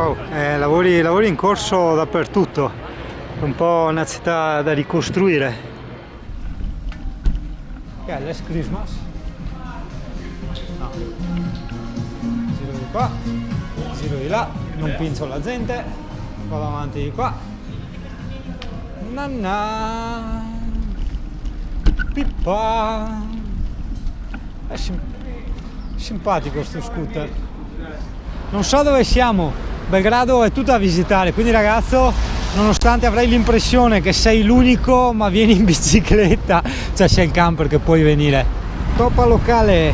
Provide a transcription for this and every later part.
Wow, lavori in corso dappertutto, è un po' una città da ricostruire. Ok, last Christmas. No. Giro di qua, giro di là, non pinzo la gente, vado avanti di qua. Nanna, pippa. È simpatico sto scooter. Non so dove siamo. Belgrado è tutta da visitare, quindi ragazzo, nonostante avrai l'impressione che sei l'unico, ma vieni in bicicletta, cioè c'è il camper che puoi venire. Topa locale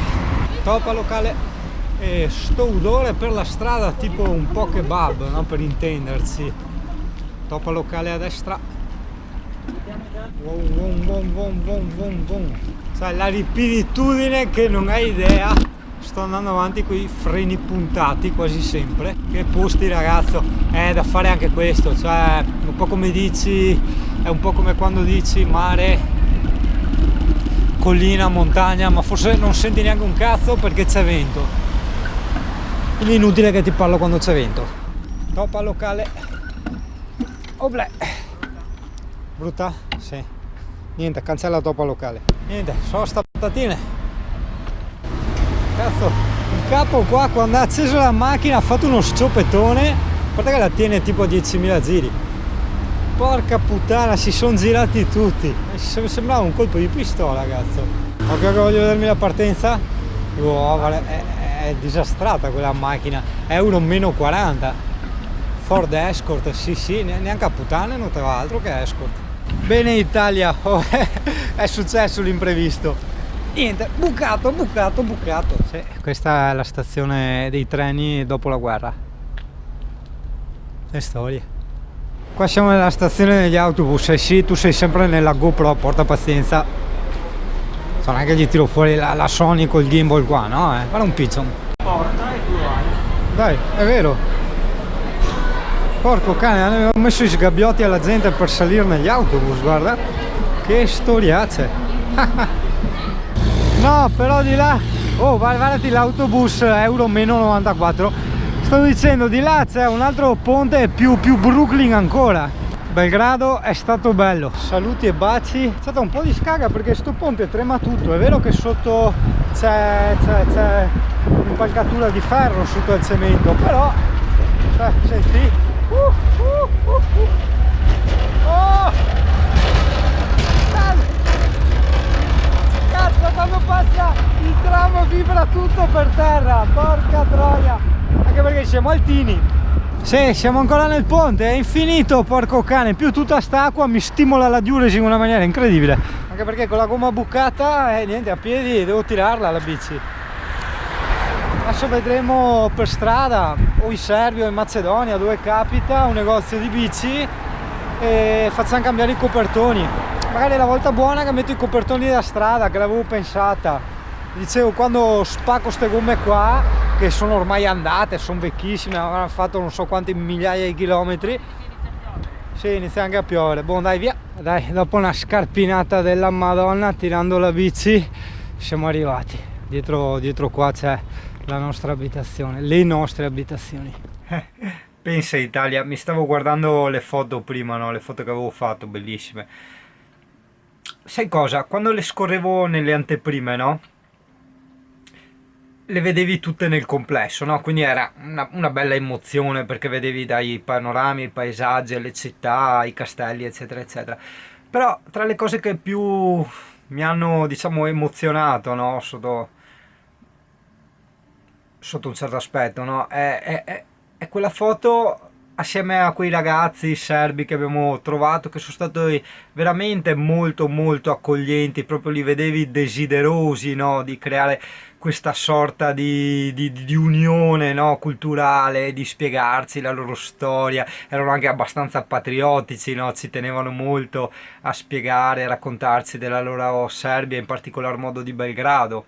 e sto odore per la strada tipo un po' kebab, no? Per intendersi. Topa locale a destra. Cioè la ripiditudine che non hai idea. Sto andando avanti con i freni puntati quasi sempre. Che posti ragazzo, è da fare anche questo, cioè un po' come dici, è un po' come quando dici mare, collina, montagna, ma forse non senti neanche un cazzo perché c'è vento, quindi è inutile che ti parlo quando c'è vento. Topa locale, oblè, brutta? Sì, niente, cancella topa locale, niente, sono sta patatine. Cazzo, il capo qua quando ha acceso la macchina ha fatto uno scioppettone, a parte che la tiene tipo a 10.000 giri. Porca puttana, si sono girati tutti. Sembrava un colpo di pistola, cazzo. Occhio che voglio vedermi la partenza. È disastrata quella macchina. Euro meno 40. Ford Escort, sì, neanche a puttane non trova altro che Escort. Bene Italia, è successo l'imprevisto. Niente, bucato. Sì, questa è la stazione dei treni dopo la guerra. Le storie. Qua siamo nella stazione degli autobus e sì, tu sei sempre nella GoPro, porta pazienza. So, non è che gli tiro fuori la Sony col gimbal qua, no? Guarda un piccion. Porta e tu vai. Dai, è vero. Porco cane, hanno messo i sgabbiotti alla gente per salire negli autobus, guarda. Che storiacce. No, però di là, oh guardati l'autobus euro meno 94, sto dicendo di là c'è un altro ponte più Brooklyn ancora. Belgrado è stato bello, saluti e baci. C'è stato un po' di scaga perché sto ponte trema tutto, è vero che sotto c'è un'impalcatura di ferro sotto il cemento, però senti, oh! Cazzo, quando passa il tram vibra tutto per terra, porca troia, anche perché siamo altini. Sì, siamo ancora nel ponte, è infinito, porco cane, più tutta st'acqua mi stimola la diuresi in una maniera incredibile, anche perché con la gomma bucata, niente, a piedi devo tirarla la bici. Adesso vedremo per strada, o in Serbia o in Macedonia, dove capita, un negozio di bici e facciamo cambiare i copertoni. Magari è la volta buona che metto i copertoni da strada, che l'avevo pensata. Dicevo, quando spacco queste gomme qua, che sono ormai andate, sono vecchissime, avranno fatto non so quanti migliaia di chilometri. Sì, inizia anche a piovere. Buon, dai, via. Dai, dopo una scarpinata della Madonna, tirando la bici, siamo arrivati. Dietro qua c'è la nostra abitazione, le nostre abitazioni. Pensa Italia, mi stavo guardando le foto prima, no? Le foto che avevo fatto, bellissime. Sai cosa? Quando le scorrevo nelle anteprime, no? Le vedevi tutte nel complesso, no? Quindi era una bella emozione perché vedevi dai panorami, i paesaggi, le città, i castelli, eccetera, eccetera. Però tra le cose che più mi hanno, diciamo, emozionato, no? Sotto un certo aspetto, no? È quella foto assieme a quei ragazzi serbi che abbiamo trovato, che sono stati veramente molto accoglienti, proprio li vedevi desiderosi, no? Di creare questa sorta di unione, no? Culturale, di spiegarci la loro storia. Erano anche abbastanza patriottici, no? Ci tenevano molto a spiegare, a raccontarci della loro Serbia, in particolar modo di Belgrado.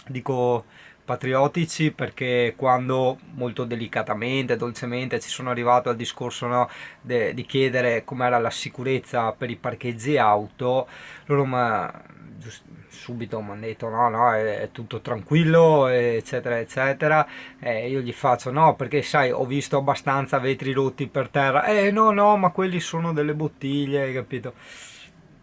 Dico patriottici, perché quando molto delicatamente, dolcemente ci sono arrivato al discorso, no, di chiedere com'era la sicurezza per i parcheggi auto, loro subito mi hanno detto no, no, è tutto tranquillo, eccetera, eccetera. Io gli faccio no, perché sai, ho visto abbastanza vetri rotti per terra. No, no, ma quelli sono delle bottiglie, hai capito?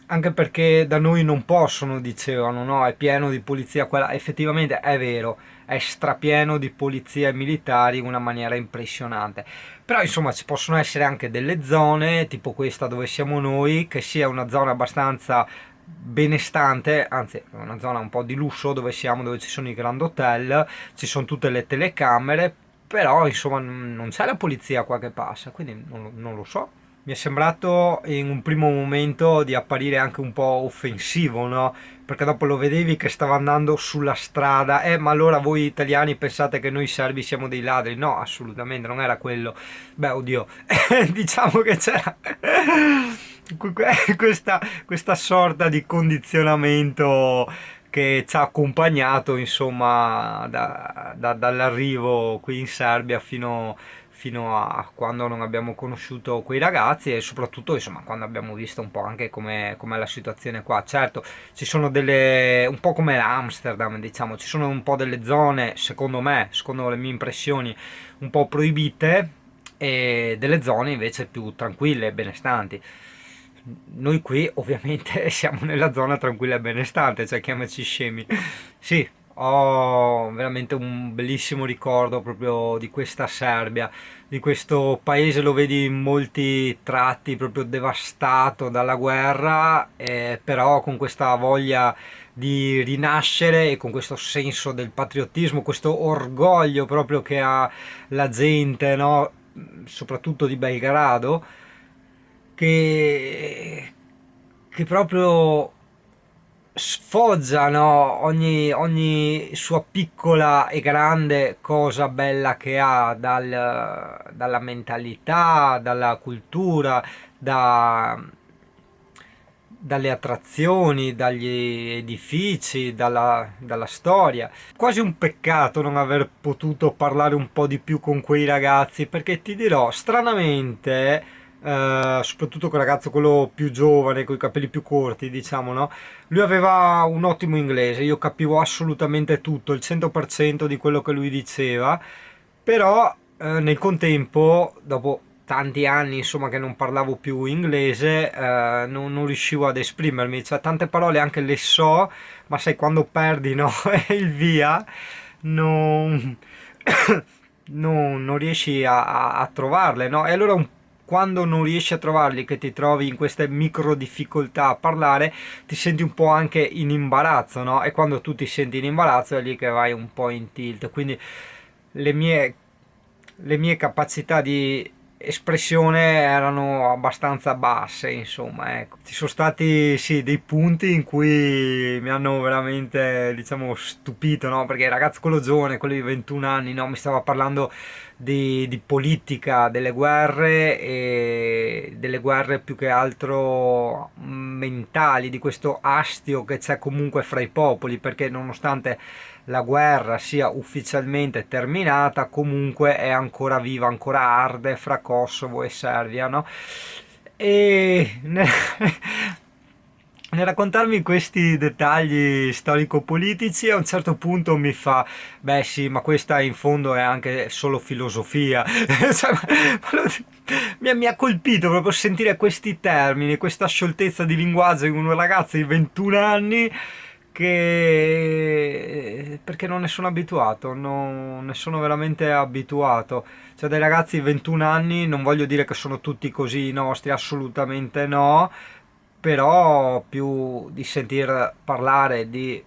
Anche perché da noi non possono, dicevano, no, è pieno di polizia, quella effettivamente è vero, è strapieno di polizia e militari in una maniera impressionante. Però insomma ci possono essere anche delle zone, tipo questa dove siamo noi, che sia una zona abbastanza benestante, anzi una zona un po' di lusso dove siamo, dove ci sono i grand hotel, ci sono tutte le telecamere, però insomma non c'è la polizia qua che passa, quindi non lo so. Mi è sembrato in un primo momento di apparire anche un po' offensivo, no? Perché dopo lo vedevi che stava andando sulla strada, ma allora voi italiani pensate che noi serbi siamo dei ladri? No, assolutamente, non era quello. Beh, oddio, diciamo che c'era questa sorta di condizionamento che ci ha accompagnato, insomma, dall'arrivo qui in Serbia fino a quando non abbiamo conosciuto quei ragazzi, e soprattutto insomma quando abbiamo visto un po' anche com'è la situazione qua. Certo, ci sono delle, un po' come Amsterdam, diciamo, ci sono un po' delle zone, secondo me, secondo le mie impressioni, un po' proibite, e delle zone invece più tranquille e benestanti. Noi qui ovviamente siamo nella zona tranquilla e benestante, cioè chiamaci scemi. Sì, ho veramente un bellissimo ricordo proprio di questa Serbia, di questo paese, lo vedi in molti tratti proprio devastato dalla guerra, però con questa voglia di rinascere e con questo senso del patriottismo, questo orgoglio proprio che ha la gente, no? Soprattutto di Belgrado, che proprio sfoggiano ogni sua piccola e grande cosa bella che ha, dalla mentalità, dalla cultura, dalle attrazioni, dagli edifici, dalla storia. Quasi un peccato non aver potuto parlare un po' di più con quei ragazzi, perché ti dirò, stranamente, soprattutto quel ragazzo, quello più giovane, con i capelli più corti, diciamo, no? Lui aveva un ottimo inglese, io capivo assolutamente tutto, il 100% di quello che lui diceva, però nel contempo, dopo tanti anni insomma che non parlavo più inglese, non riuscivo ad esprimermi, cioè tante parole anche le so, ma sai quando perdi, no? Il via, non, non riesci a trovarle, no? E allora quando non riesci a trovarli, che ti trovi in queste micro difficoltà a parlare, ti senti un po' anche in imbarazzo, no? E quando tu ti senti in imbarazzo è lì che vai un po' in tilt. Quindi le mie, le mie capacità di espressione erano abbastanza basse, insomma, ecco. Ci sono stati sì dei punti in cui mi hanno veramente, diciamo, stupito, no? Perché il ragazzo, quello giovane, quello di 21 anni, no? Mi stava parlando di politica, delle guerre più che altro mentali, di questo astio che c'è comunque fra i popoli, perché nonostante la guerra sia ufficialmente terminata, comunque è ancora viva, ancora arde fra Kosovo e Serbia, no? E nel raccontarmi questi dettagli storico-politici, a un certo punto mi fa, beh sì, ma questa in fondo è anche solo filosofia. Cioè, mi ha colpito proprio sentire questi termini, questa scioltezza di linguaggio in un ragazzo di 21 anni, perché non ne sono abituato, non ne sono veramente abituato. Cioè dai ragazzi di 21 anni, non voglio dire che sono tutti così i nostri, assolutamente no, però più di sentir parlare di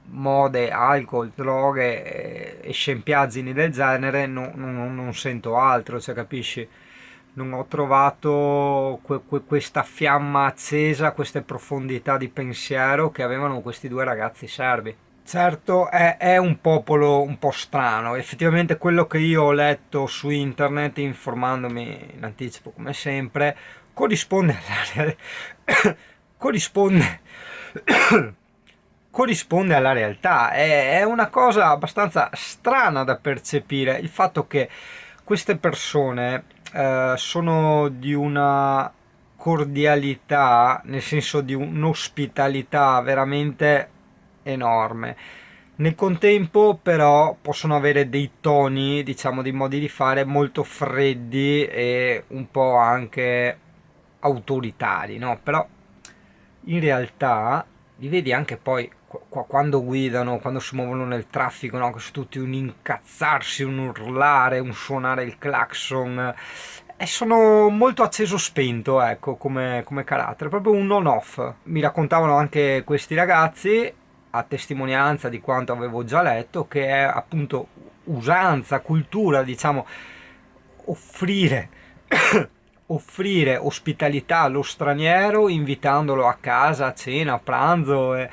mode, alcol, droghe e scempiaggini del genere, non sento altro, cioè capisci? Non ho trovato questa fiamma accesa, queste profondità di pensiero che avevano questi due ragazzi serbi. Certo, è un popolo un po' strano, effettivamente quello che io ho letto su internet, informandomi in anticipo come sempre, corrisponde corrisponde corrisponde alla realtà. È una cosa abbastanza strana da percepire il fatto che queste persone sono di una cordialità, nel senso di un'ospitalità veramente enorme. Nel contempo, però, possono avere dei toni, diciamo, dei modi di fare molto freddi e un po' anche autoritari, no? Però in realtà li vedi anche poi quando guidano, quando si muovono nel traffico, no? Che sono tutti un incazzarsi, un urlare, un suonare il clacson. E sono molto acceso spento, ecco, come carattere, proprio un on-off. Mi raccontavano anche questi ragazzi, a testimonianza di quanto avevo già letto, che è appunto usanza, cultura, diciamo, offrire offrire ospitalità allo straniero invitandolo a casa a cena, a pranzo. È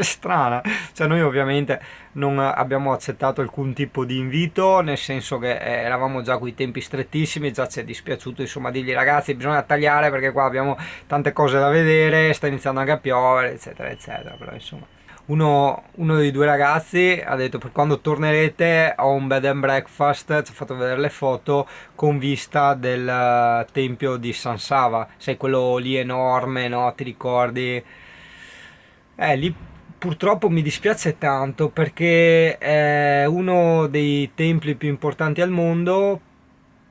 strana, cioè noi ovviamente non abbiamo accettato alcun tipo di invito, nel senso che eravamo già coi tempi strettissimi, già ci è dispiaciuto insomma dirgli ragazzi bisogna tagliare perché qua abbiamo tante cose da vedere, sta iniziando anche a piovere eccetera eccetera, però insomma uno dei due ragazzi ha detto per quando tornerete ho un bed and breakfast, ci ha fatto vedere le foto con vista del tempio di San Sava, sai quello lì enorme, no? Ti ricordi? Lì purtroppo mi dispiace tanto perché è uno dei templi più importanti al mondo,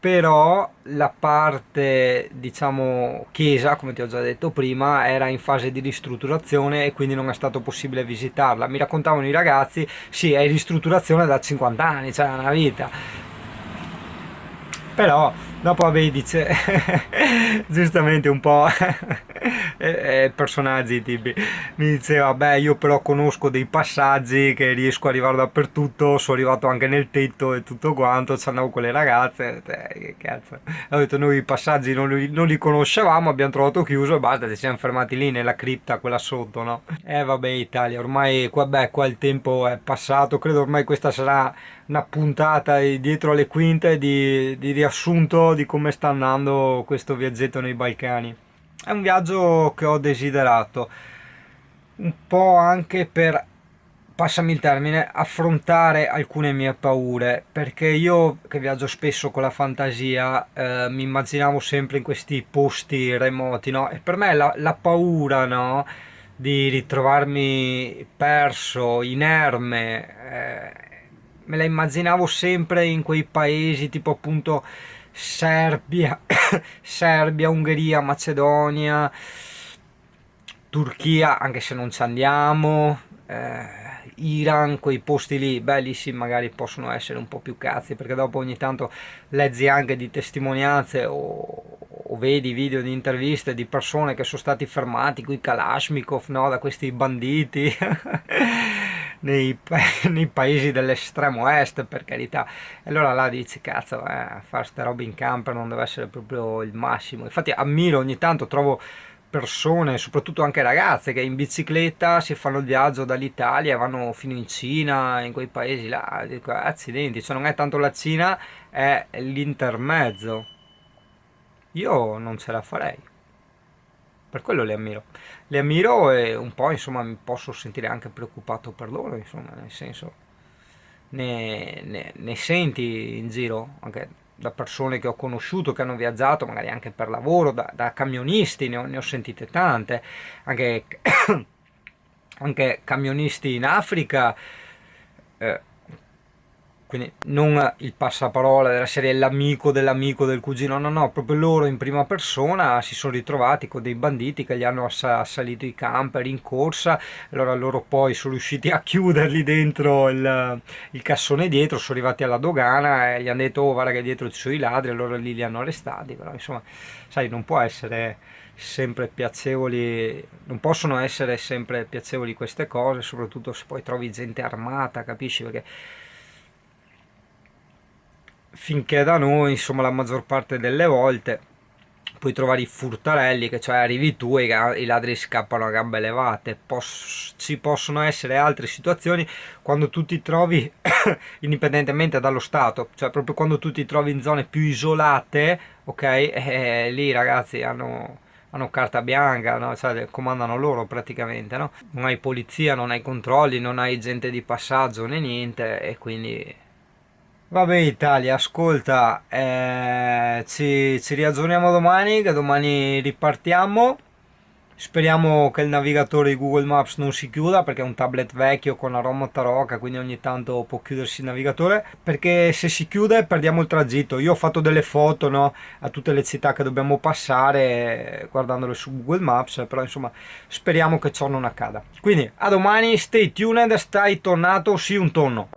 però la parte, diciamo, chiesa, come ti ho già detto prima, era in fase di ristrutturazione e quindi non è stato possibile visitarla. Mi raccontavano i ragazzi, sì, è in ristrutturazione da 50 anni, cioè è una vita. Però dopo vabbè dice giustamente un po' personaggi tipi mi diceva beh io però conosco dei passaggi che riesco ad arrivare dappertutto, sono arrivato anche nel tetto e tutto quanto, ci andavo con le ragazze, che cazzo, ho detto noi i passaggi non li conoscevamo, abbiamo trovato chiuso e basta, ci siamo fermati lì nella cripta quella sotto, no? Vabbè Italia ormai qua il tempo è passato, credo ormai questa sarà una puntata dietro le quinte di riassunto di come sta andando questo viaggetto nei Balcani. È un viaggio che ho desiderato, un po' anche per, passami il termine, affrontare alcune mie paure, perché io che viaggio spesso con la fantasia mi immaginavo sempre in questi posti remoti, no? E per me la paura, no? Di ritrovarmi perso, inerme, me la immaginavo sempre in quei paesi tipo appunto Serbia, Serbia, Ungheria, Macedonia, Turchia, anche se non ci andiamo, Iran, quei posti lì, beh lì sì magari possono essere un po' più cazzi, perché dopo ogni tanto leggi anche di testimonianze o vedi video di interviste di persone che sono stati fermati con i Kalashnikov, no, da questi banditi nei, nei paesi dell'estremo est, per carità. E allora là dici, cazzo, fare ste robe in camper non deve essere proprio il massimo. Infatti ammiro ogni tanto, trovo persone, soprattutto anche ragazze, che in bicicletta si fanno il viaggio dall'Italia e vanno fino in Cina, in quei paesi là. Dico, accidenti, cioè non è tanto la Cina, è l'intermezzo. Io non ce la farei. Per quello le ammiro. Le ammiro e un po', insomma, mi posso sentire anche preoccupato per loro, insomma, nel senso, ne senti in giro, anche da persone che ho conosciuto, che hanno viaggiato, magari anche per lavoro, da camionisti, ne ho sentite tante, anche, anche camionisti in Africa, eh, quindi non il passaparola della serie l'amico dell'amico del cugino, no, no, proprio loro in prima persona si sono ritrovati con dei banditi che gli hanno assalito i camper in corsa, allora loro poi sono riusciti a chiuderli dentro il cassone dietro, sono arrivati alla dogana e gli hanno detto oh guarda che dietro ci sono i ladri, allora lì li hanno arrestati, però insomma, sai, non può essere sempre piacevoli, non possono essere sempre piacevoli queste cose, soprattutto se poi trovi gente armata, capisci? Perché finché da noi, insomma, la maggior parte delle volte puoi trovare i furtarelli, che cioè arrivi tu e i ladri scappano a gambe levate. Ci possono essere altre situazioni quando tu ti trovi, indipendentemente dallo stato, cioè proprio quando tu ti trovi in zone più isolate, ok? Lì ragazzi hanno carta bianca, no? Cioè, comandano loro praticamente, no? Non hai polizia, non hai controlli, non hai gente di passaggio né niente, e quindi... Vabbè Italia, ascolta, ci riaggiorniamo domani, che domani ripartiamo. Speriamo che il navigatore di Google Maps non si chiuda, perché è un tablet vecchio con la ROM tarocca, quindi ogni tanto può chiudersi il navigatore, perché se si chiude perdiamo il tragitto. Io ho fatto delle foto, no, a tutte le città che dobbiamo passare guardandole su Google Maps, però insomma speriamo che ciò non accada. Quindi a domani, stay tuned, stai tornato, sì un tonno.